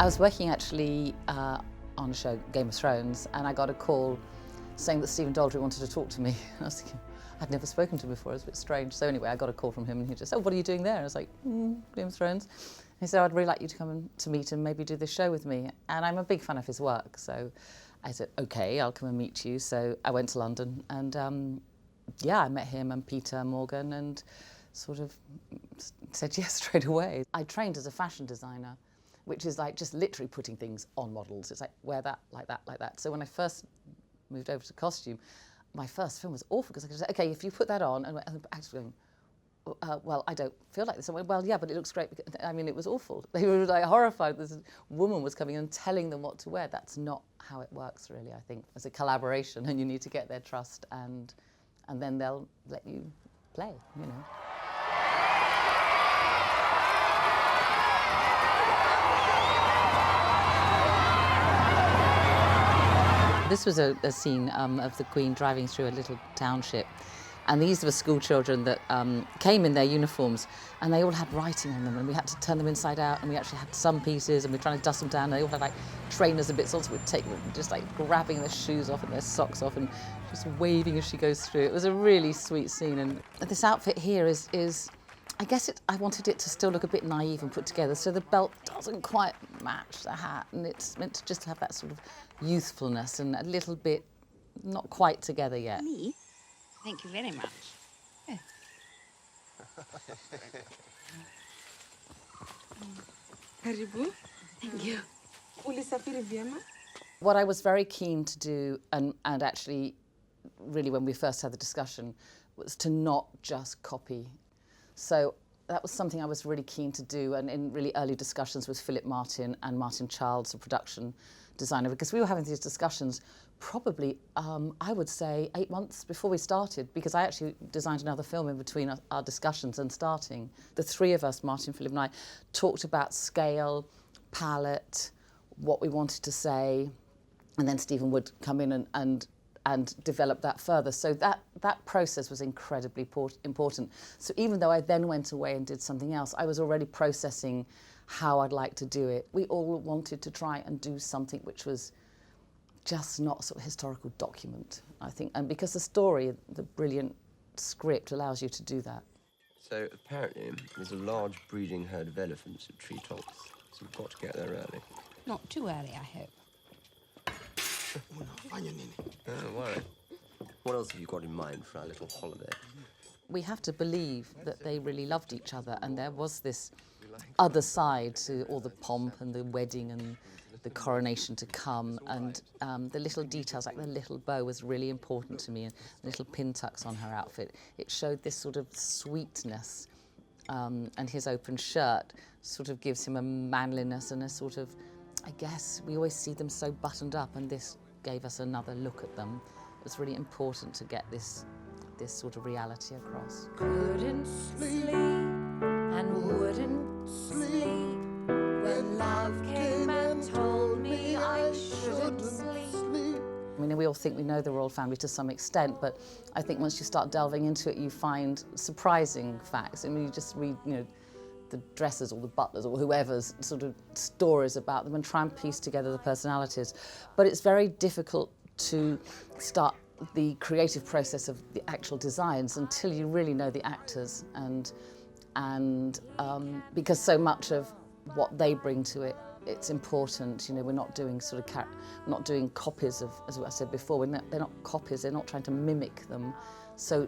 I was working actually on a show, Game of Thrones, and I got a call saying that Stephen Daldry wanted to talk to me. I was thinking, I'd never spoken to him before, it was a bit strange. So anyway, I got a call from him and he just said, oh, what are you doing there? And I was like, Game of Thrones. And he said, I'd really like you to come to meet and maybe do this show with me. And I'm a big fan of his work, so I said, okay, I'll come and meet you. So I went to London and yeah, I met him and Peter Morgan and sort of said yes straight away. I trained as a fashion designer, which is like just literally putting things on models. It's like, wear that, like that, like that. So when I first moved over to costume, my first film was awful because I could say, okay, if you put that on, and the actors going, well, I don't feel like this. I went, well, yeah, but it looks great. I mean, it was awful. They were like horrified. This woman was coming and telling them what to wear. That's not how it works, really, I think. It's a collaboration, and you need to get their trust, and then they'll let you play, you know. This was a scene of the Queen driving through a little township, and these were school children that came in their uniforms, and they all had writing on them, and we had to turn them inside out, and we actually had some pieces, and we were trying to dust them down, and they all had like trainers and bits on, so we'd take them, just like grabbing their shoes off and their socks off, and just waving as she goes through. It was a really sweet scene, and this outfit here is I guess I wanted it to still look a bit naive and put together, so the belt doesn't quite match the hat, and it's meant to just have that sort of youthfulness and a little bit not quite together yet. Me? Thank you very much. Yeah. Karibu. Thank you. Ulisafiri vyema? What I was very keen to do, and actually really when we first had the discussion, was to not just copy. So that was something I was really keen to do, and in really early discussions with Philip Martin and Martin Childs, the production designer, because we were having these discussions probably, I would say, 8 months before we started, because I actually designed another film in between our discussions and starting. The three of us, Martin, Philip and I, talked about scale, palette, what we wanted to say, and then Stephen would come in and develop that further. So that process was incredibly important. So even though I then went away and did something else, I was already processing how I'd like to do it. We all wanted to try and do something which was just not a sort of historical document, I think. And because the story, the brilliant script allows you to do that. So apparently there's a large breeding herd of elephants at Treetops, so we've got to get there early. Not too early, I hope. Don't worry. What else have you got in mind for our little holiday? We have to believe that they really loved each other, and there was this other side to all the pomp and the wedding and the coronation to come, and the little details, like the little bow was really important to me, and little pin tucks on her outfit. It showed this sort of sweetness, and his open shirt sort of gives him a manliness and a sort of, I guess, we always see them so buttoned up, and this gave us another look at them. It was really important to get this sort of reality across. Couldn't sleep and wouldn't sleep when love came and told me I shouldn't sleep. I mean, we all think we know the royal family to some extent, but I think once you start delving into it, you find surprising facts. I mean, you just read, you know, the dresses or the butlers or whoever's sort of stories about them and try and piece together the personalities. But it's very difficult to start the creative process of the actual designs until you really know the actors, and because so much of what they bring to it, it's important. You know, we're not doing sort of not doing copies of, as I said before, they're not copies, they're not trying to mimic them. So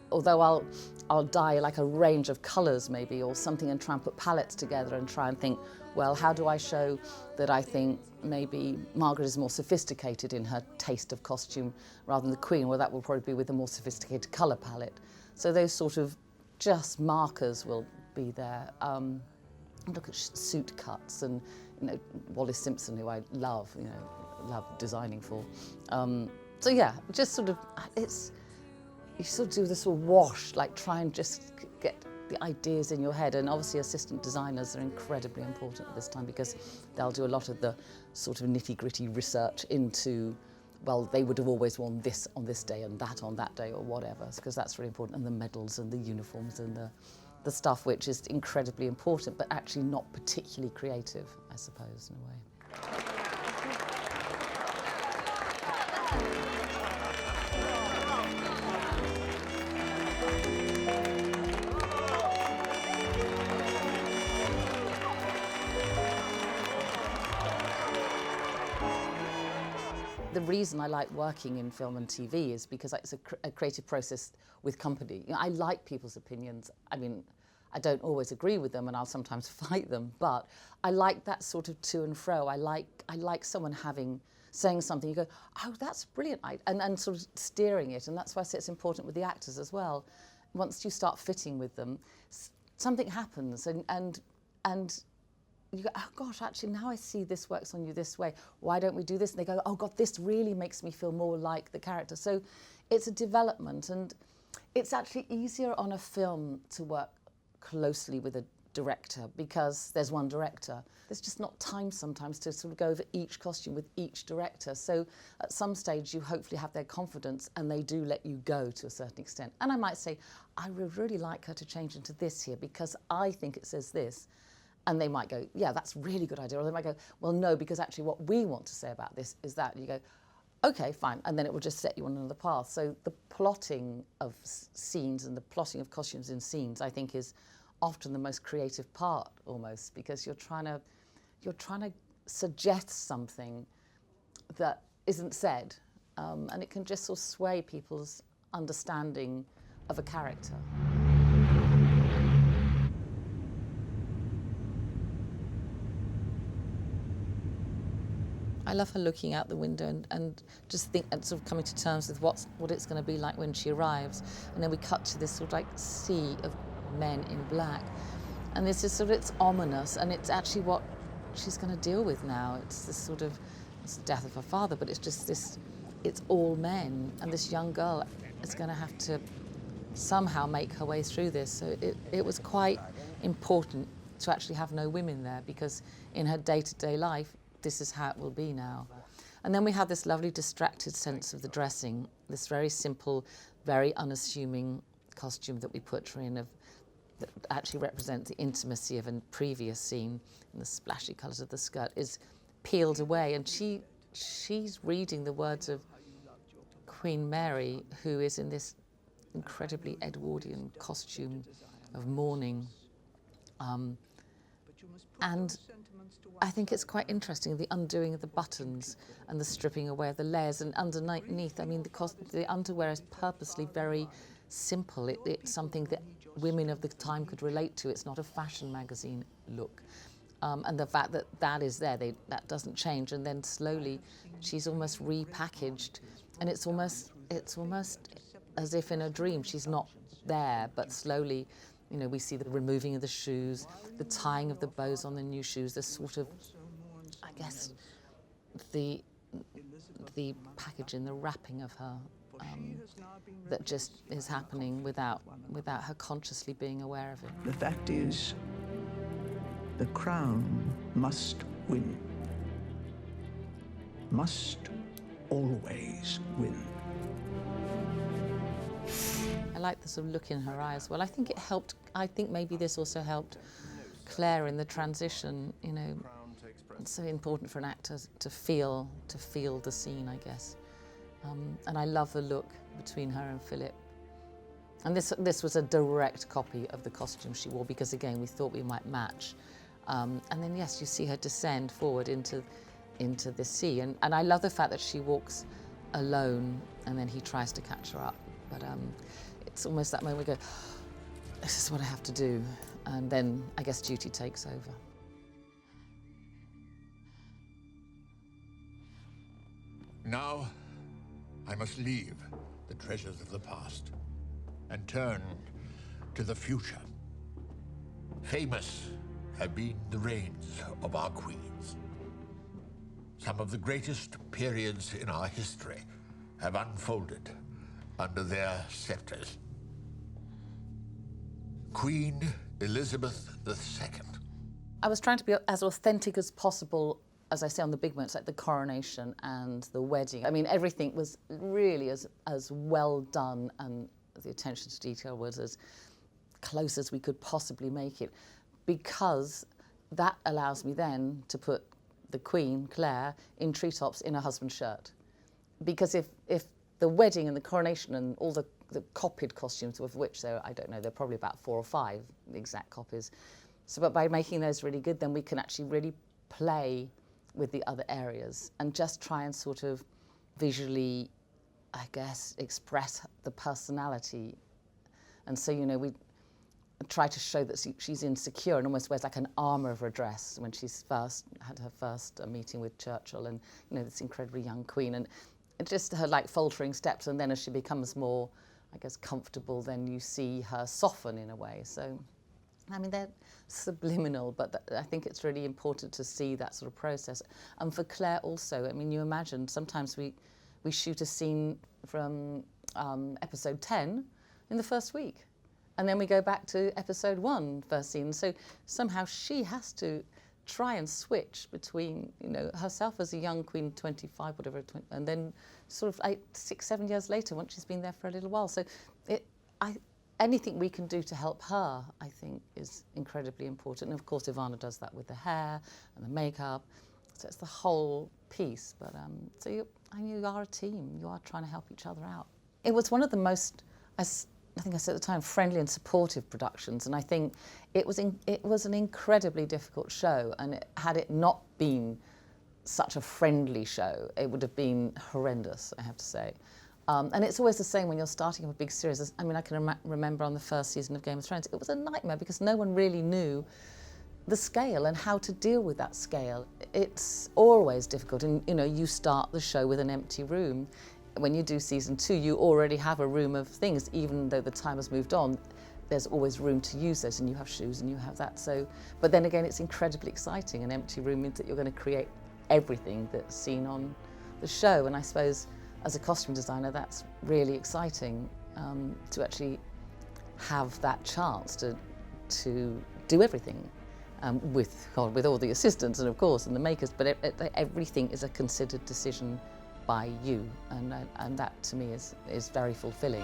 although I'll dye like a range of colours maybe or something and try and put palettes together and try and think, well, how do I show that I think maybe Margaret is more sophisticated in her taste of costume rather than the Queen? Well, that will probably be with a more sophisticated colour palette. So those sort of just markers will be there. Look at suit cuts and, you know, Wallis Simpson, who I love, you know, love designing for. So yeah, just sort of, you sort of do this sort of wash, like try and just get the ideas in your head. And obviously assistant designers are incredibly important at this time because they'll do a lot of the sort of nitty-gritty research into, well, they would have always worn this on this day and that on that day or whatever, because that's really important, and the medals and the uniforms and the the stuff which is incredibly important, but actually not particularly creative, I suppose, in a way. The reason I like working in film and TV is because it's a creative process with company. You know, I like people's opinions. I mean, I don't always agree with them and I'll sometimes fight them, but I like that sort of to and fro. I like someone saying something, you go, oh, that's brilliant, and sort of steering it. And that's why I say it's important with the actors as well. Once you start fitting with them, something happens and you go, oh gosh, actually now I see this works on you this way. Why don't we do this? And they go, oh God, this really makes me feel more like the character. So it's a development, and it's actually easier on a film to work closely with a director because there's one director. There's just not time sometimes to sort of go over each costume with each director. So at some stage you hopefully have their confidence and they do let you go to a certain extent. And I might say, I would really like her to change into this here because I think it says this. And they might go, yeah, that's a really good idea. Or they might go, well, no, because actually what we want to say about this is that. And you go, okay, fine. And then it will just set you on another path. So the plotting of scenes and the plotting of costumes in scenes, I think, is often the most creative part almost, because you're trying to suggest something that isn't said. And it can just sort of sway people's understanding of a character. I love her looking out the window and just think and sort of coming to terms with what it's going to be like when she arrives. And then we cut to this sort of like sea of men in black. And this is sort of, it's ominous, and it's actually what she's going to deal with now. It's this sort of, it's the death of her father, but it's just this, it's all men. And this young girl is going to have to somehow make her way through this. So it was quite important to actually have no women there, because in her day-to-day life, this is how it will be now. And then we have this lovely distracted sense of the dressing, this very simple, very unassuming costume that we put her in that actually represents the intimacy of a previous scene, and the splashy colours of the skirt is peeled away. And she's reading the words of Queen Mary, who is in this incredibly Edwardian costume of mourning. And I think it's quite interesting, the undoing of the buttons and the stripping away of the layers. And underneath, I mean, the underwear is purposely very simple. It's something that women of the time could relate to. It's not a fashion magazine look. And the fact that that is there, that doesn't change. And then slowly, she's almost repackaged. And it's almost as if in a dream. She's not there, but slowly, you know, we see the removing of the shoes, the tying of the bows on the new shoes, the sort of, I guess, the packaging, the wrapping of her, that just is happening without her consciously being aware of it. The fact is, the crown must win. Must always win. I like the sort of look in her eyes. Well, I think it helped. I think maybe this also helped Claire in the transition. You know, it's so important for an actor to feel the scene, I guess. And I love the look between her and Philip. And this was a direct copy of the costume she wore, because again we thought we might match. And then yes, you see her descend forward into the sea, and I love the fact that she walks alone, and then he tries to catch her up. But it's almost that moment we go, this is what I have to do. And then I guess duty takes over. Now, I must leave the treasures of the past and turn to the future. Famous have been the reigns of our queens. Some of the greatest periods in our history have unfolded under their scepters. Queen Elizabeth II. I was trying to be as authentic as possible, as I say, on the big moments, like the coronation and the wedding. I mean, everything was really as well done, and the attention to detail was close as we could possibly make it, because that allows me then to put the Queen, Claire, in treetops in her husband's shirt. Because if the wedding and the coronation and all the copied costumes, of which there, I don't know, there are probably about 4 or 5 exact copies. So, but by making those really good, then we can actually really play with the other areas and just try and sort of visually, I guess, express the personality. And so, you know, we try to show that she's insecure and almost wears like an armour of her dress when she's had her first meeting with Churchill, and, you know, this incredibly young Queen, and just her like faltering steps, and then as she becomes more, I guess, comfortable, then you see her soften in a way. So, I mean, they're subliminal, but I think it's really important to see that sort of process. And for Claire also, I mean, you imagine sometimes we shoot a scene from episode 10 in the first week, and then we go back to episode 1, first scene. So somehow she has to try and switch between, you know, herself as a young Queen, 25, whatever, and then sort of 8, 6, 7 years later, once she's been there for a little while. So anything we can do to help her, I think, is incredibly important. And of course, Ivana does that with the hair and the makeup. So it's the whole piece. But so you are a team. You are trying to help each other out. It was one of the most, I think I said at the time, friendly and supportive productions. And I think it was an incredibly difficult show. And had it not been such a friendly show, it would have been horrendous, I have to say. And it's always the same when you're starting up a big series. I mean, I can remember on the first season of Game of Thrones, it was a nightmare because no one really knew the scale and how to deal with that scale. It's always difficult. And, you know, you start the show with an empty room. When you do season 2, you already have a room of things, even though the time has moved on. There's always room to use those, and you have shoes and you have that. So, but then again, it's incredibly exciting. An empty room means that you're going to create everything that's seen on the show. And I suppose, as a costume designer, that's really exciting, to actually have that chance to do everything with all the assistants and, of course, and the makers, but everything is a considered decision by you, and that to me is very fulfilling.